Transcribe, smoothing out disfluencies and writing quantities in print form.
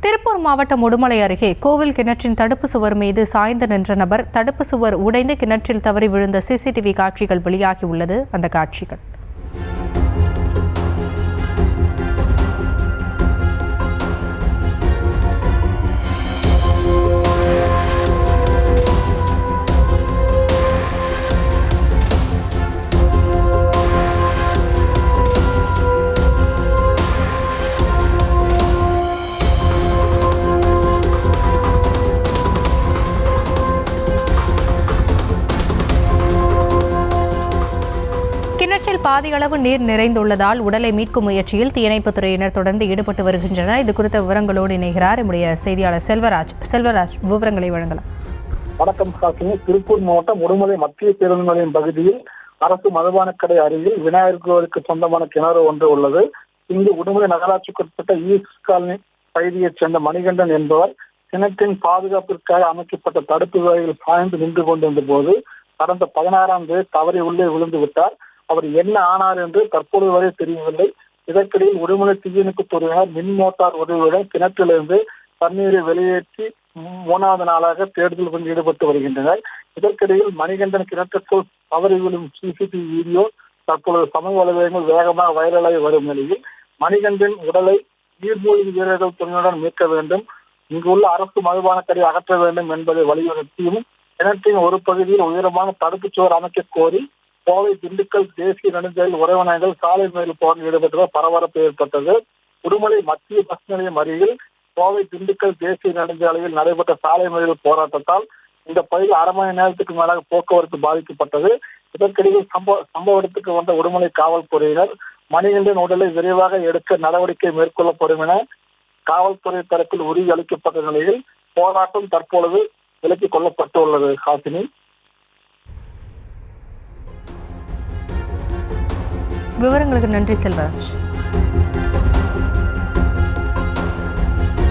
திருப்பூர் மாவட்டம் உடுமலை அருகே கோவில் கிணற்றின் தடுப்பு சுவர் மீது சாய்ந்து நின்ற நபர் தடுப்பு சுவர் உடைந்து கிணற்றில் தவறி விழுந்த சிசிடிவி காட்சிகள் வெளியாகியுள்ளது. அந்த காட்சிகள் கிணற்றில் பாதியளவு நீர் நிறைந்துள்ளதால் உடலை மீட்கும் முயற்சியில் தீயணைப்புத் துறையினர் தொடர்ந்து ஈடுபட்டு வருகின்றனர். இது குறித்த விவரங்களோடு இணைகிறார் நம்முடைய செய்தியாளர் செல்வராஜ். விவரங்களை வழங்கலாம். வணக்கம். திருப்பூர் மாவட்டம் உடுமலை மத்திய பேருந்து நிலையம் பகுதியில் அரசு மதுபான கடை அருகில் விநாயகர் கோவிலுக்கு சொந்தமான கிணறு ஒன்று உள்ளது. இங்கு உடுமலை நகராட்சிக்குட்பட்ட ஈஸ்ட் காலனி பகுதியைச் சேர்ந்த மணிகண்டன் என்பவர் கிணற்றின் பாதுகாப்பிற்காக அமைக்கப்பட்ட தடுப்பு வேலையில் சாய்ந்து நின்று கொண்டிருந்த போது கடந்த 16ஆம் தேதி தவறி உள்ளே விழுந்து விட்டார். அவர் என்ன ஆனார் என்று தற்போது வரை தெரியவில்லை. இதற்கிடையில் உடுமலை தீயணைப்பு துறையினர் மின் மோட்டார் உதவியுடன் கிணற்றிலிருந்து தண்ணீரை வெளியேற்றி 3வது நாளாக தேடுதல் பணியில் ஈடுபட்டு வருகின்றனர். இதற்கிடையில் மணிகண்டன் கிணற்றுக்குள் தவறி விழும் சிசிடிவி வீடியோ தற்பொழுது சமூக வலைதளங்கள் வேகமாக வைரலாகி வரும் நிலையில் மணிகண்டன் உடலை நீர்மூழ்கி வீரர்கள் துணையுடன் மீட்க வேண்டும், இங்குள்ள அரசு மதுபான கடை அகற்ற வேண்டும் என்பதை வலியுறுத்தியும் கிணற்றின் ஒரு பகுதியில் உயரமான தடுப்புச் சுவர் அமைக்க கோரி கோவை திண்டுக்கல் தேசிய நெடுஞ்சாலையில் உறவினர்கள் சாலை மறியல் போராட்டத்தில் ஈடுபட்டதால் பரபரப்பு ஏற்பட்டது. உடுமலை மத்திய பஸ் நிலையம் அருகில் கோவை திண்டுக்கல் தேசிய நெடுஞ்சாலையில் நடைபெற்ற சாலை மறியல் போராட்டத்தால் இந்த பகுதியில் அரை மணி நேரத்துக்கு மேலாக போக்குவரத்து பாதிக்கப்பட்டது. இதற்கிடையில் சம்பவ இடத்துக்கு வந்த உடுமலை காவல்துறையினர் மணிகண்டன் உடலை விரைவாக எடுக்க நடவடிக்கை மேற்கொள்ளப்படும் என காவல்துறை தரப்பில் உறுதி அளிக்கப்பட்ட நிலையில் போராட்டம் தற்பொழுது விலக்கிக் கொள்ளப்பட்டுள்ளது. ஹாசினி, விவரங்களுக்கு நன்றி செல்வராஜ்.